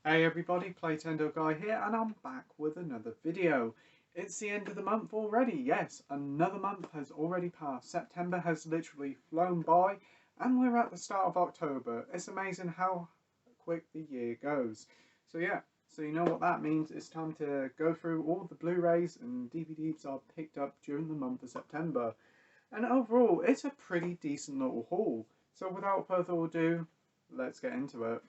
Hey everybody, Playtendoguy here, and I'm back with another video. It's the end of the month already, yes, another month has already passed. September has literally flown by, and we're at the start of October. It's amazing how quick the year goes. So yeah, so you know what that means. It's time to go through all the Blu-rays and DVDs I've picked up during the month of September. And overall, it's a pretty decent little haul. So without further ado, let's get into it.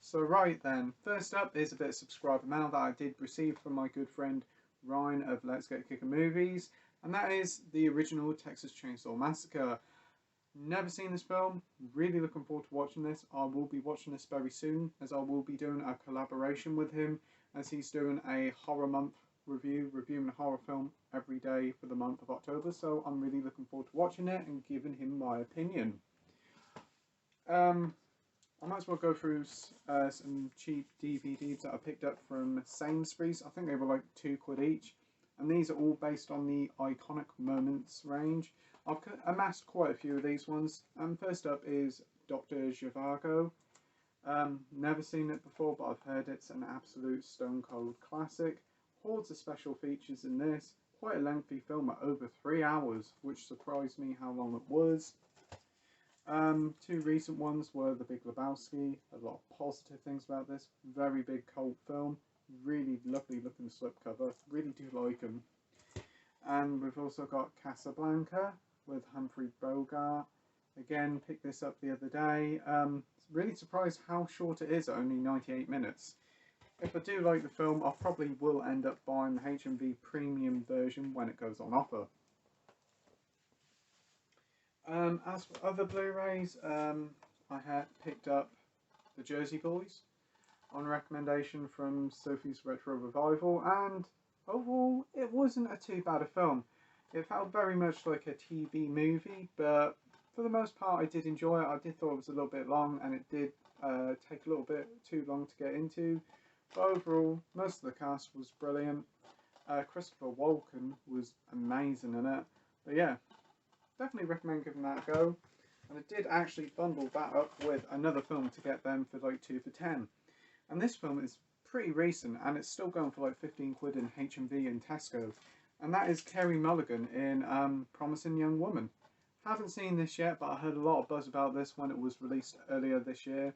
So right then, first up is a bit of subscriber mail that I did receive from my good friend Ryan of Let's Get Kicking Movies, and that is the original Texas Chainsaw Massacre. Never seen this film, really looking forward to watching this. I will be watching this very soon, as I will be doing a collaboration with him, as he's doing a horror month review, reviewing a horror film every day for the month of October, so I'm really looking forward to watching it and giving him my opinion. Um, I might as well go through some cheap DVDs that I picked up from Sainsbury's. I think they were like £2 each. And these are all based on the Iconic Moments range. I've amassed quite a few of these ones. First up is Dr. Zhivago. Never seen it before, but I've heard it's an absolute stone cold classic. Hordes of special features in this. Quite a lengthy film at over 3 hours, which surprised me how long it was. Two recent ones were The Big Lebowski. A lot of positive things about this. Very big cult film. Really lovely looking slipcover. Really do like them. And we've also got Casablanca with Humphrey Bogart. Again, picked this up the other day. Really surprised how short it is at only 98 minutes. If I do like the film, I probably will end up buying the HMV premium version when it goes on offer. As for other Blu-rays, I had picked up The Jersey Boys on recommendation from Sophie's Retro Revival, and overall it wasn't a too bad a film. It felt very much like a TV movie, but for the most part I did enjoy it. I did thought it was a little bit long, and it did take a little bit too long to get into, but overall most of the cast was brilliant. Christopher Walken was amazing in it, but yeah, definitely recommend giving that a go. And I did actually bundle that up with another film to get them for like 2 for 10. And this film is pretty recent, and it's still going for like 15 quid in HMV and Tesco. And that is Carey Mulligan in Promising Young Woman. Haven't seen this yet, but I heard a lot of buzz about this when it was released earlier this year.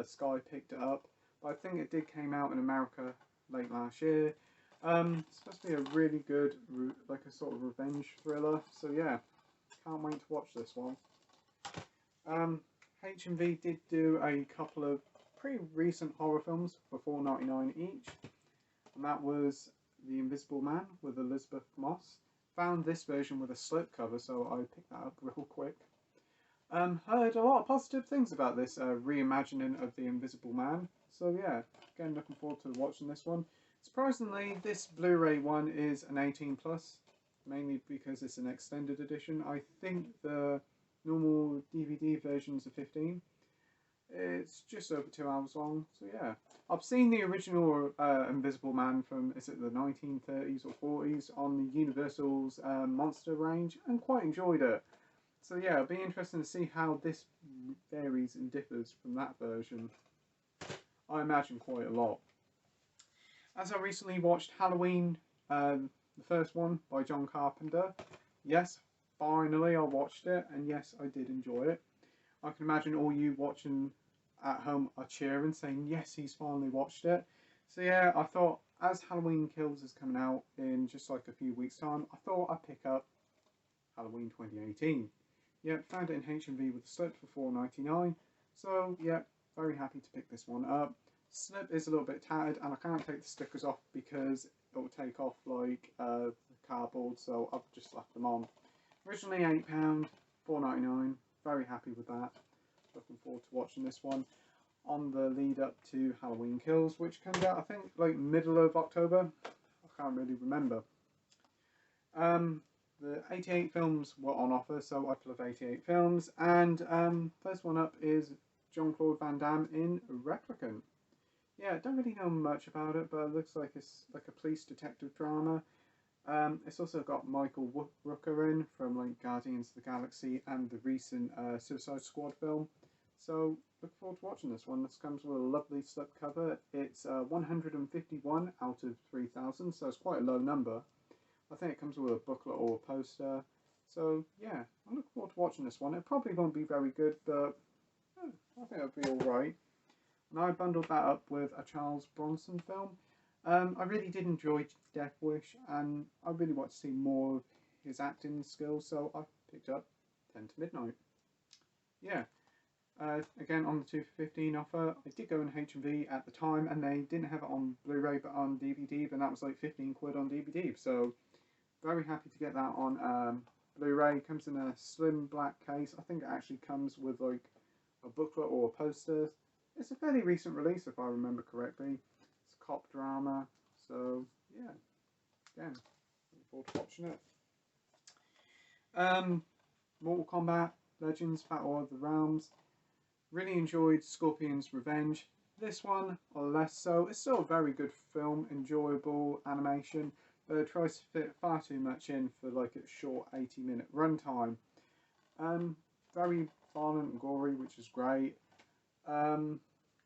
Sky picked it up, but I think it did came out in America late last year. It's supposed to be a really good, like a sort of revenge thriller. So yeah, can't wait to watch this one. HMV did do a couple of pretty recent horror films for $4.99 each, and that was The Invisible Man with Elizabeth Moss. Found this version with a slipcover, so I picked that up real quick. Heard a lot of positive things about this reimagining of The Invisible Man, so yeah, again looking forward to watching this one. Surprisingly, this Blu-ray one is an 18 plus. Mainly because it's an extended edition. I think the normal DVD versions are 15. It's just over 2 hours long, so yeah. I've seen the original Invisible Man from, is it the 1930s or 40s, on the Universal's Monster range, and quite enjoyed it. So yeah, it'll be interesting to see how this varies and differs from that version. I imagine quite a lot. As I recently watched Halloween, the first one by John Carpenter. Yes, finally I watched it, and yes, I did enjoy it. I can imagine all you watching at home are cheering, saying yes, he's finally watched it. So yeah, I thought, as Halloween Kills is coming out in just like a few weeks' time, I thought I'd pick up Halloween 2018. Yeah, found it in HMV with a slip for $4.99. So yeah, very happy to pick this one up. Slip is a little bit tattered, and I can't take the stickers off because it will take off like the cardboard, so I've just left them on. Originally £8, $4.99. Very happy with that. Looking forward to watching this one on the lead up to Halloween Kills, which comes out I think like middle of October. I can't really remember. The 88 films were on offer, so I love 88 films, and first one up is Jean-Claude Van Damme in Replicant. Yeah, I don't really know much about it, but it looks like it's like a police detective drama. It's also got Michael Rooker in from like Guardians of the Galaxy and the recent Suicide Squad film. So look forward to watching this one. This comes with a lovely slipcover. It's 151 out of 3,000, so it's quite a low number. I think it comes with a booklet or a poster. So yeah, I look forward to watching this one. It probably won't be very good, but I think it'll be alright. And I bundled that up with a Charles Bronson film. I really did enjoy Death Wish, and I really want to see more of his acting skills, so I picked up 10 to Midnight. Yeah, again on the 2 for 15 offer. I did go in H&V at the time, and they didn't have it on Blu-ray but on DVD, and that was like 15 quid on DVD, so very happy to get that on Blu-ray. Comes in a slim black case. I think it actually comes with like a booklet or a poster. It's a fairly recent release if I remember correctly. It's a cop drama, so yeah, again, looking forward to watching it. Mortal Kombat Legends Battle of the Realms. Really enjoyed Scorpion's Revenge. This one, or less so. It's still a very good film, enjoyable animation, but it tries to fit far too much in for like its short 80-minute runtime. Very violent and gory, which is great.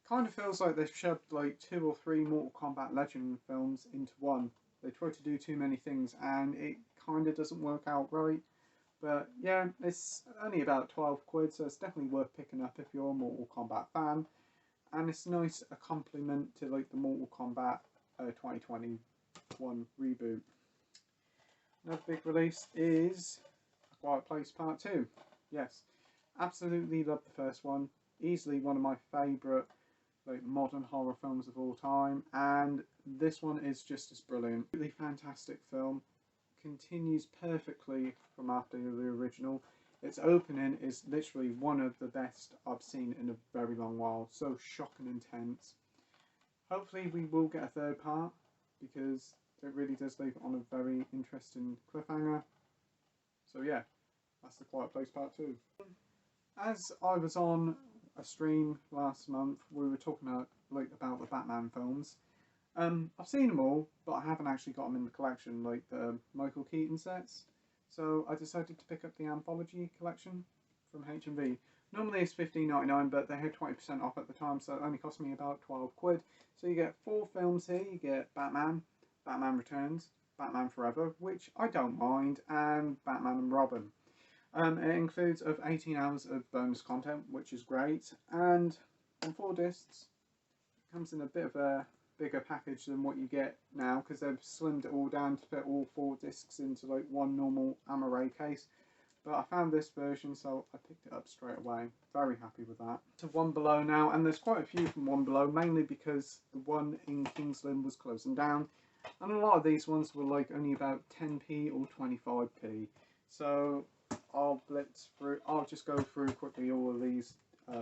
Kind of feels like they've shoved like 2 or 3 Mortal Kombat Legend films into one. They try to do too many things and it kind of doesn't work out right. But yeah, it's only about 12 quid, so it's definitely worth picking up if you're a Mortal Kombat fan. And it's a nice accompaniment to like the Mortal Kombat 2021 reboot. Another big release is A Quiet Place Part 2. Yes, absolutely love the first one. Easily one of my favourite like modern horror films of all time, and this one is just as brilliant. Really fantastic film. Continues perfectly from after the original. Its opening is literally one of the best I've seen in a very long while. So shocking and intense. Hopefully we will get a third part because it really does leave it on a very interesting cliffhanger. So yeah, that's The Quiet Place Part 2. As I was on a stream last month, we were talking about the Batman films. I've seen them all, but I haven't actually got them in the collection, like the Michael Keaton sets. So I decided to pick up the Anthology collection from H&V. Normally it's $15.99, but they had 20% off at the time, so it only cost me about 12 quid. So you get 4 films here. You get Batman, Batman Returns, Batman Forever, which I don't mind, and Batman and Robin. It includes of 18 hours of bonus content, which is great, and on 4 discs, it comes in a bit of a bigger package than what you get now because they've slimmed it all down to fit all 4 discs into like one normal Amaray case. But I found this version, so I picked it up straight away. Very happy with that. To One Below now, and there's quite a few from One Below, mainly because the one in King's Lynn was closing down, and a lot of these ones were like only about 10p or 25p. So I'll blitz through. I'll just go through quickly all of these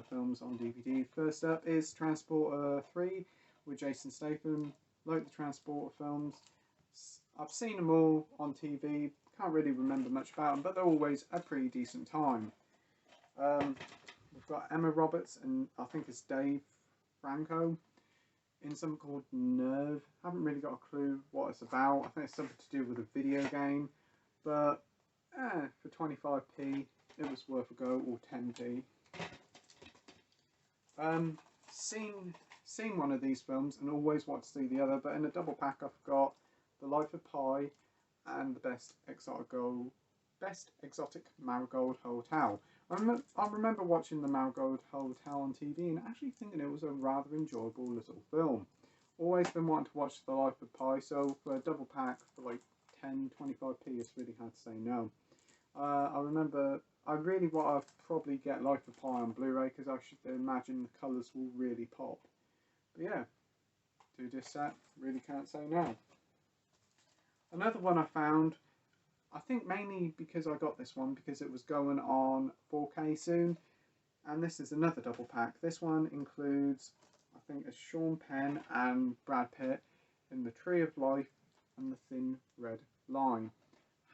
films on DVD. First up is Transporter 3 with Jason Statham. Like the Transporter films, I've seen them all on TV. Can't really remember much about them, but they're always a pretty decent time. We've got Emma Roberts and I think it's Dave Franco in something called Nerve. Haven't really got a clue what it's about. I think it's something to do with a video game, but for 25p it was worth a go, or 10p. Seen one of these films and always want to see the other, but in a double pack I've got The Life of Pi and the Best Exotic Marigold Hotel. I remember watching the Marigold Hotel on TV and actually thinking it was a rather enjoyable little film. Always been wanting to watch The Life of Pi, so for a double pack for like 10-25p it's really hard to say no. I remember I really want to probably get Life of Pi on Blu-ray because I should imagine the colours will really pop. But yeah, 2-disc set, really can't say no. Another one I found, I think mainly because I got this one because it was going on 4K soon, and this is another double pack. This one includes, I think it's Sean Penn and Brad Pitt in The Tree of Life and The Thin Red Line.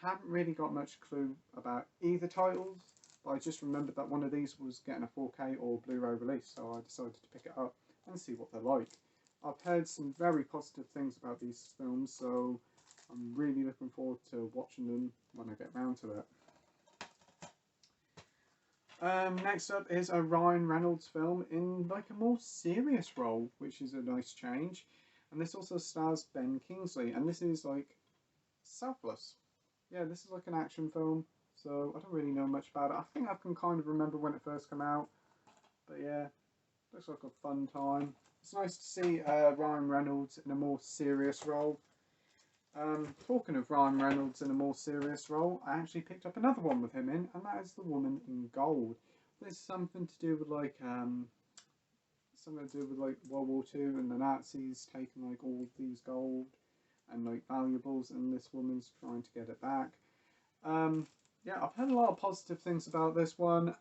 Haven't really got much clue about either titles, but I just remembered that one of these was getting a 4K or Blu-ray release, so I decided to pick it up and see what they're like. I've heard some very positive things about these films, so I'm really looking forward to watching them when I get round to it. Next up is a Ryan Reynolds film in like a more serious role, which is a nice change. And this also stars Ben Kingsley, and this is like Selfless. Yeah, this is like an action film, so I don't really know much about it. I think I can kind of remember when it first came out, but yeah, looks like a fun time. It's nice to see Ryan Reynolds in a more serious role. Talking of Ryan Reynolds in a more serious role, I actually picked up another one with him in, and that is The Woman in Gold. There's something to do with like World War II and the Nazis taking like all these gold and like valuables, and this woman's trying to get it back. Yeah, I've heard a lot of positive things about this one.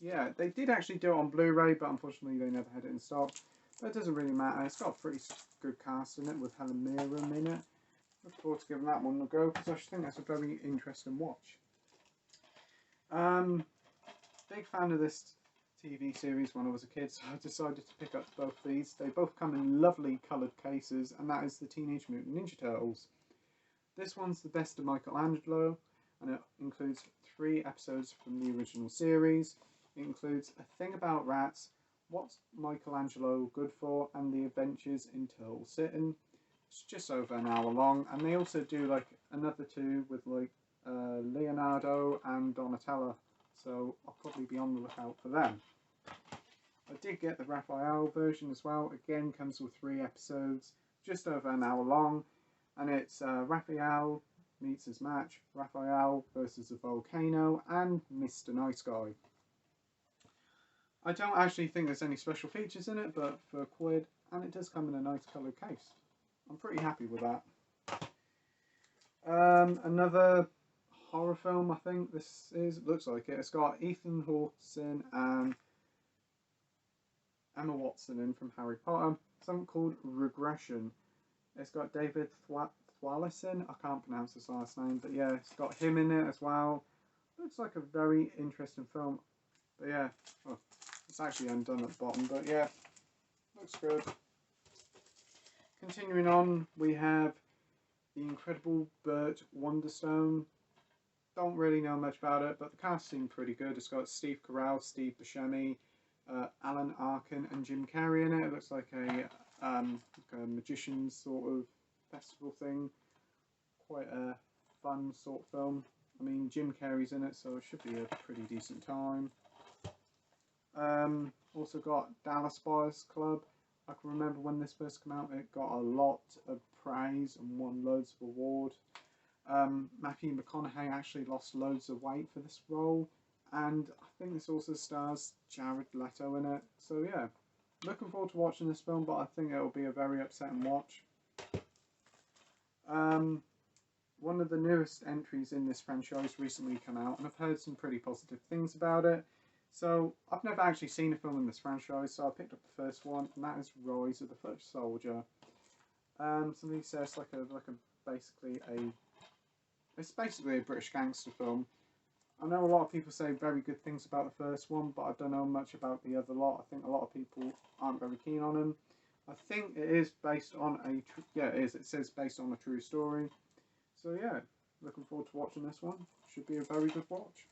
Yeah, they did actually do it on Blu-ray, but unfortunately they never had it in stock. But it doesn't really matter. It's got a pretty good cast in it with Helen Mirren in it. Look forward to giving that one a go because I think that's a very interesting watch. Big fan of this TV series when I was a kid, so I decided to pick up both these. They both come in lovely coloured cases, and that is the Teenage Mutant Ninja Turtles. This one's the best of Michelangelo, and it includes 3 episodes from the original series. It includes A Thing About Rats, What's Michelangelo Good For, and The Adventures in Turtle City. It's just over an hour long, and they also do like another 2 with like Leonardo and Donatello, so I'll probably be on the lookout for them. I did get the Raphael version as well. Again, comes with 3 episodes, just over an hour long, and it's Raphael meets his match, Raphael versus a volcano, and Mr. Nice Guy. I don't actually think there's any special features in it, but for £1, and it does come in a nice coloured case. I'm pretty happy with that. Another horror film, I think this is. Looks like it. It's got Ethan Hawke and Emma Watson in from Harry Potter. Something called Regression. It's got David Thwalison. I can't pronounce his last name, but yeah, it's got him in it as well. Looks like a very interesting film. But yeah, oh, it's actually undone at the bottom, but yeah, looks good. Continuing on, we have The Incredible Burt Wonderstone. Don't really know much about it, but the cast seemed pretty good. It's got Steve Carell, Steve Buscemi, Alan Arkin, and Jim Carrey in it. It looks like a magician's sort of festival thing. Quite a fun sort of film. I mean, Jim Carrey's in it, so it should be a pretty decent time. Also got Dallas Buyers Club. I can remember when this first came out, it got a lot of praise and won loads of awards. Matthew McConaughey actually lost loads of weight for this role, and I think this also stars Jared Leto in it. So yeah, looking forward to watching this film, but I think it will be a very upsetting watch. One of the newest entries in this franchise recently come out, and I've heard some pretty positive things about it. So I've never actually seen a film in this franchise, so I picked up the first one, and that is Rise of the Foot Soldier. Somebody says it's basically a British gangster film. I know a lot of people say very good things about the first one, but I don't know much about the other lot. I think a lot of people aren't very keen on them. I think it is based on it says based on a true story. So yeah, looking forward to watching this one. Should be a very good watch.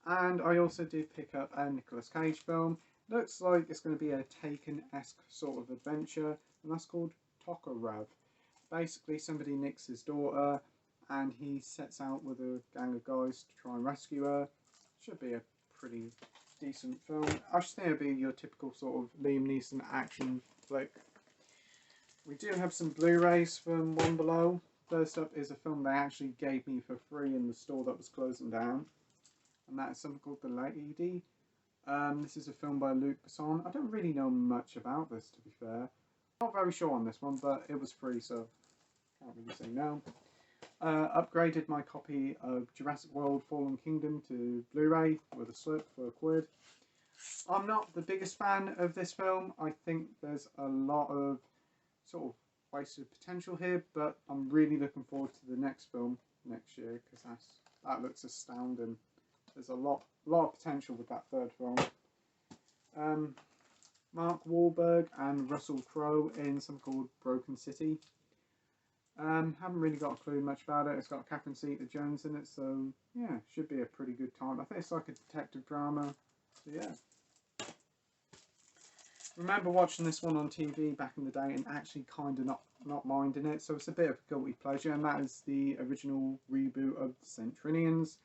And I also did pick up a Nicolas Cage film. Looks like it's going to be a Taken-esque sort of adventure, and that's called Tokarev. Basically, somebody nicks his daughter, and he sets out with a gang of guys to try and rescue her. Should be a pretty decent film. I just think it'll be your typical sort of Liam Neeson action flick. We do have some Blu-rays from One Below. First up is a film they actually gave me for free in the store that was closing down, and that is something called The Lady. This is a film by Luc Besson. I don't really know much about this, to be fair. Not very sure on this one, but it was free, so can't really say no. Upgraded my copy of Jurassic World Fallen Kingdom to Blu-ray with a slip for £1. I'm not the biggest fan of this film. I think there's a lot of sort of wasted potential here, but I'm really looking forward to the next film next year, because that looks astounding. There's a lot of potential with that third film. Mark Wahlberg and Russell Crowe in something called Broken City. Haven't really got a clue much about it. It's got Catherine Zeta-Jones in it, so yeah, should be a pretty good time. I think it's like a detective drama, so yeah. Remember watching this one on TV back in the day and actually kind of not minding it, so it's a bit of a guilty pleasure, and that is the original reboot of St. Trinians.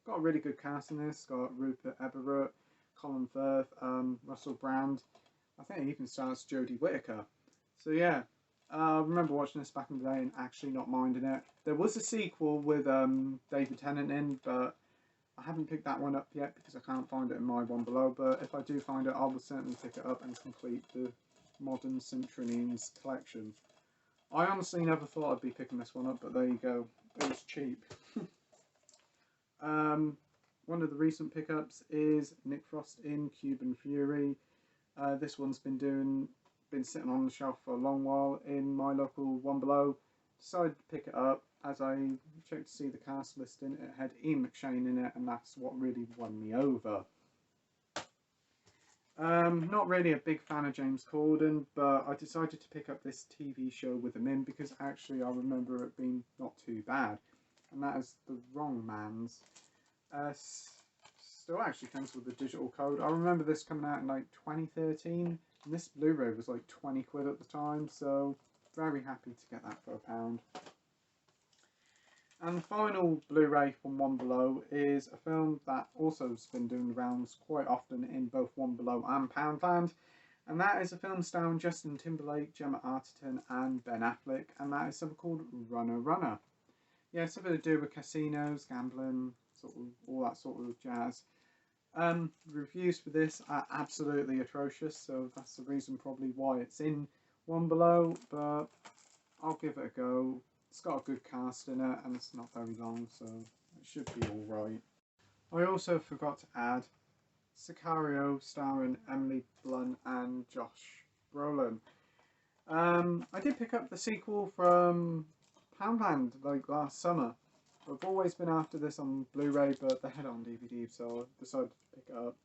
Got a really good cast in this. Got Rupert Everett, Colin Firth, Russell Brand. I think it even stars Jodie Whittaker. So yeah, I remember watching this back in the day and actually not minding it. There was a sequel with David Tennant in, but I haven't picked that one up yet because I can't find it in my one below. But if I do find it, I will certainly pick it up and complete the modern St. Trinians collection. I honestly never thought I'd be picking this one up, but there you go. It was cheap. One of the recent pickups is Nick Frost in Cuban Fury. This one's been sitting on the shelf for a long while in my local one below. Decided to pick it up as I checked to see the cast listing. It had Ian McShane in it, and that's what really won me over. Not really a big fan of James Corden, but I decided to pick up this TV show with him in because actually I remember it being not too bad, and that is The Wrong Mans. Still actually comes with a digital code. I remember this coming out in like 2013, and this Blu-ray was like 20 quid at the time, so very happy to get that for £1. And the final Blu-ray from One Below is a film that also has been doing the rounds quite often in both One Below and Poundland, and that is a film starring Justin Timberlake, Gemma Arterton and Ben Affleck, and that is something called Runner Runner. Yeah, something to do with casinos, gambling, sort of all that sort of jazz. Reviews for this are absolutely atrocious, so that's the reason probably why it's in One Below, but I'll give it a go. It's got a good cast in it and it's not very long, so it should be alright. I also forgot to add Sicario starring Emily Blunt and Josh Brolin. I did pick up the sequel from Poundland like last summer. I've always been after this on Blu-ray, but they had it on DVD, so I decided to pick it up.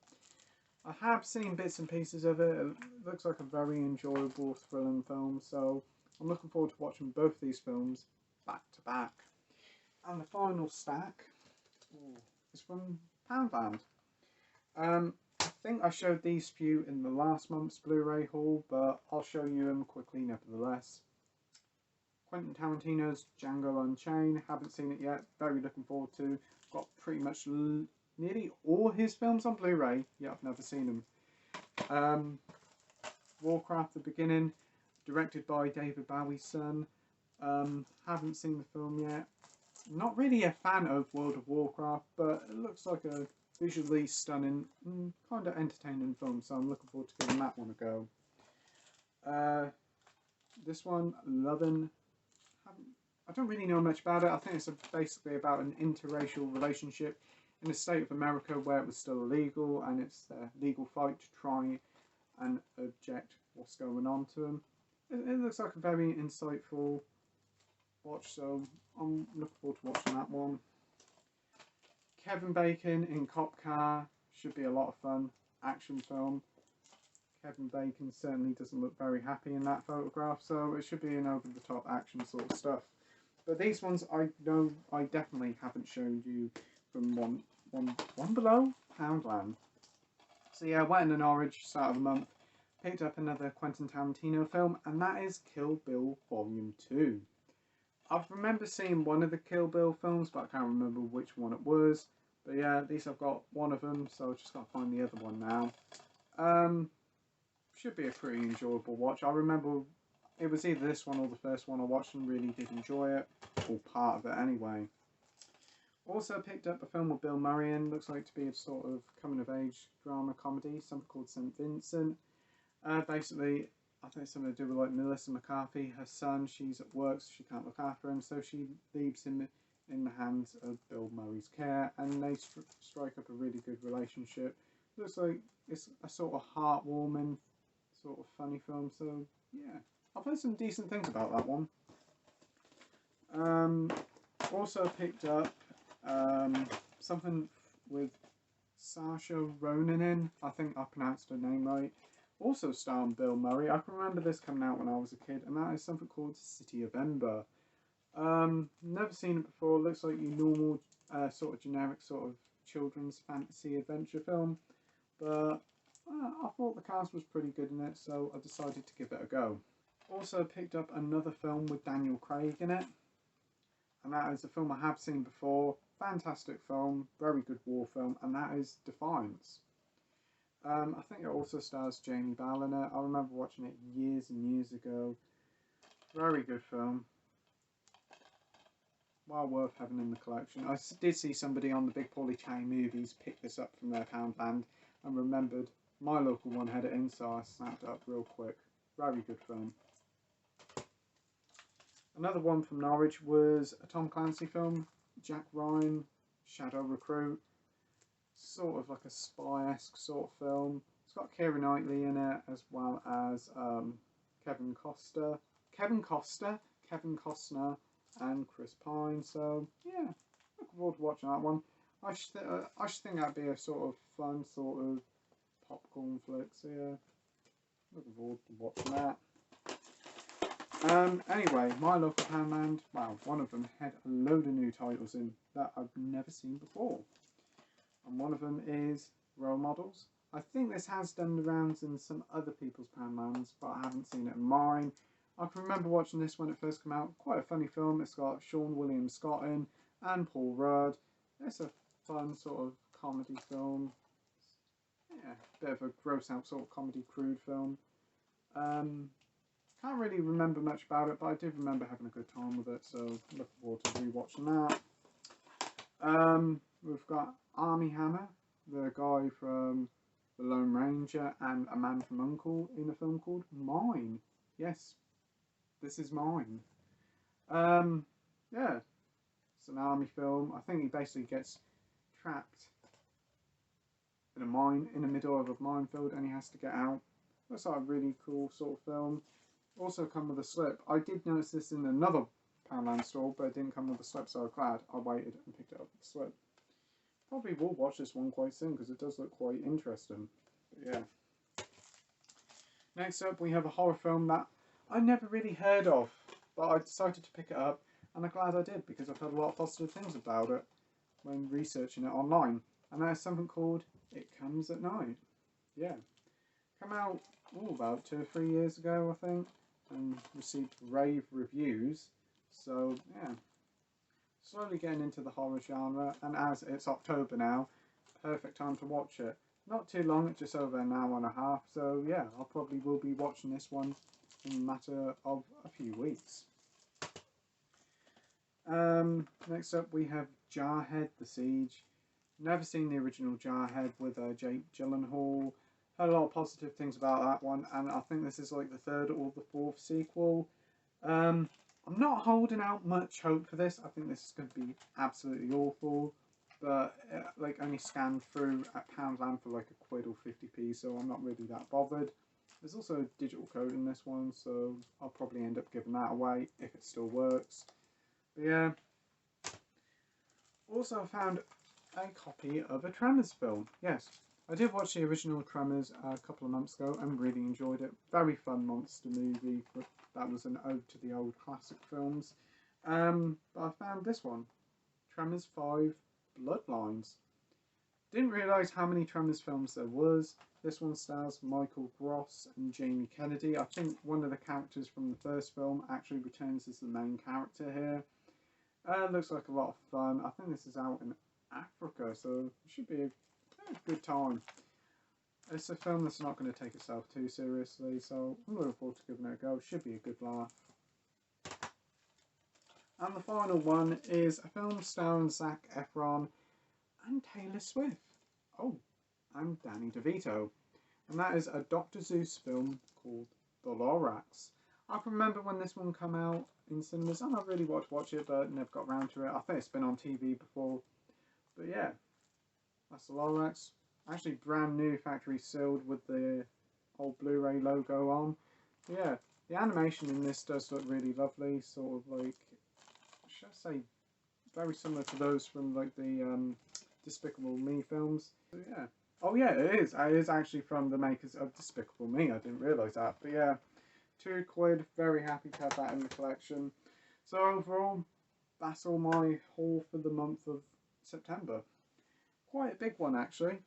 I have seen bits and pieces of it. It looks like a very enjoyable, thrilling film, so I'm looking forward to watching both these films back to back. And the final stack is from Poundland. I think I showed these few in the last month's Blu-ray haul, but I'll show you them quickly nevertheless. Quentin Tarantino's Django Unchained, haven't seen it yet, very looking forward to. Got pretty much nearly all his films on Blu-ray, yet I've never seen them. Warcraft: The Beginning, directed by David Bowie's son. Haven't seen the film yet. Not really a fan of World of Warcraft, but it looks like a visually stunning, kind of entertaining film, so I'm looking forward to giving that one a go. This one, Lovin'. I don't really know much about it. I think it's basically about an interracial relationship in a state of America where it was still illegal, and it's a legal fight to try and object what's going on to them. It looks like a very insightful watch, so I'm looking forward to watching that one. Kevin Bacon in Cop Car, should be a lot of fun. Action film. Kevin Bacon certainly doesn't look very happy in that photograph, so it should be an over-the-top action sort of stuff. But these ones I know I definitely haven't shown you from one below Poundland. So yeah, went in an Norwich, start of the month. Picked up another Quentin Tarantino film, and that is Kill Bill Volume 2. I remember seeing one of the Kill Bill films, but I can't remember which one it was. But yeah, at least I've got one of them, so I've just got to find the other one now. Should be a pretty enjoyable watch. I remember it was either this one or the first one I watched and really did enjoy it, or part of it anyway. Also picked up a film with Bill Murray in, looks like to be a sort of coming-of-age drama comedy, something called St. Vincent. Basically, I think it's something to do with like Melissa McCarthy, her son. She's at work, so she can't look after him, so she leaves him in the hands of Bill Murray's care, and they strike up a really good relationship. Looks like it's a sort of heartwarming, sort of funny film, so yeah, I've heard some decent things about that one. Also picked up something with Saoirse Ronan in. I think I pronounced her name right. Also starring Bill Murray. I can remember this coming out when I was a kid, and that is something called City of Ember. Never seen it before. Looks like your normal sort of generic sort of children's fantasy adventure film, but I thought the cast was pretty good in it, so I decided to give it a go. Also picked up another film with Daniel Craig in it, and that is a film I have seen before. Fantastic film, very good war film, and that is Defiance. I think it also stars Jamie Bell in it. I remember watching it years and years ago. Very good film. Well worth having in the collection. I did see somebody on the Big Paulie Chang movies pick this up from their Poundland and remembered my local one had it in, so I snapped it up real quick. Very good film. Another one from Norwich was a Tom Clancy film, Jack Ryan, Shadow Recruit. Sort of like a spy-esque sort of film. It's got Keira Knightley in it, as well as Kevin Costner, and Chris Pine. So yeah, looking forward to watching that one. I should think that'd be a sort of fun sort of popcorn flick. So yeah, looking forward to watching that. Anyway, my local Poundland, wow, one of them had a load of new titles in that I've never seen before. And one of them is Role Models. I think this has done the rounds in some other people's Poundlands, but I haven't seen it in mine. I can remember watching this when it first came out. Quite a funny film. It's got Sean William Scott in and Paul Rudd. It's a fun sort of comedy film. Yeah, bit of a gross out sort of comedy crude film. Can't really remember much about it, but I did remember having a good time with it, so looking forward to rewatching that. We've got Armie Hammer, the guy from The Lone Ranger and A Man from U.N.C.L.E. in a film called Mine. Yes, this is Mine. Yeah, it's an army film. I think he basically gets trapped in a mine, in the middle of a minefield, and he has to get out. Looks like a really cool sort of film. Also come with a slip. I did notice this in another Poundland store, but it didn't come with a slip, so I'm glad I waited and picked it up with the slip. Probably will watch this one quite soon because it does look quite interesting. But yeah. Next up, we have a horror film that I never really heard of, but I decided to pick it up, and I'm glad I did because I've heard a lot of positive things about it when researching it online. And that is something called It Comes at Night. Yeah. Come out about 2 or 3 years ago, I think, and received rave reviews. So yeah, slowly getting into the horror genre, and as it's October now, perfect time to watch it. Not too long, it's just over an hour and a half, so yeah, I probably will be watching this one in a matter of a few weeks. Next up we have Jarhead, The Siege. Never seen the original Jarhead with Jake Gyllenhaal. Heard a lot of positive things about that one, and I think this is like the 3rd or the 4th sequel. I'm not holding out much hope for this. I think this is going to be absolutely awful, but like only scanned through at Poundland for like a quid or 50p, so I'm not really that bothered. There's also a digital code in this one, so I'll probably end up giving that away if it still works. But yeah. Also I found a copy of a Tremors film. Yes, I did watch the original Tremors a couple of months ago and really enjoyed it. Very fun monster movie. That was an ode to the old classic films. But I found this one, Tremors 5 Bloodlines. Didn't realise how many Tremors films there was. This one stars Michael Gross and Jamie Kennedy. I think one of the characters from the first film actually returns as the main character here. Looks like a lot of fun. I think this is out in Africa, so it should be a good time. It's a film that's not going to take itself too seriously, so I'm looking forward to giving it a go. Should be a good laugh. And the final one is a film starring Zac Efron and Taylor Swift. Oh, and Danny DeVito. And that is a Dr. Seuss film called The Lorax. I can remember when this one came out in cinemas, and I really wanted to watch it, but never got around to it. I think it's been on TV before. But yeah, that's The Lorax. Actually brand new, factory sealed with the old Blu-ray logo on. But yeah, the animation in this does look really lovely, sort of like, should I say, very similar to those from like the Despicable Me films. So yeah, Oh yeah, it is. It is actually from the makers of Despicable Me. I didn't realise that. But yeah, £2. Very happy to have that in the collection. So overall, that's all my haul for the month of September. Quite a big one actually.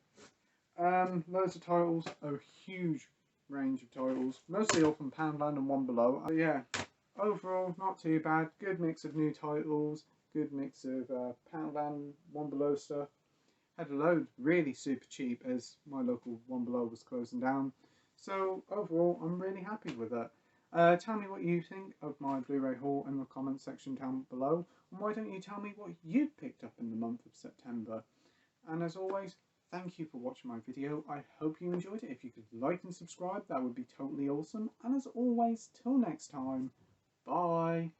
Loads of titles, a huge range of titles, mostly all from Poundland and One Below. Yeah, overall not too bad. Good mix of new titles, good mix of Poundland, One Below stuff. Had a load really super cheap as my local One Below was closing down. So overall, I'm really happy with it. Tell me what you think of my Blu-ray haul in the comments section down below. And why don't you tell me what you picked up in the month of September? And as always, thank you for watching my video. I hope you enjoyed it. If you could like and subscribe, that would be totally awesome. And as always, till next time, bye.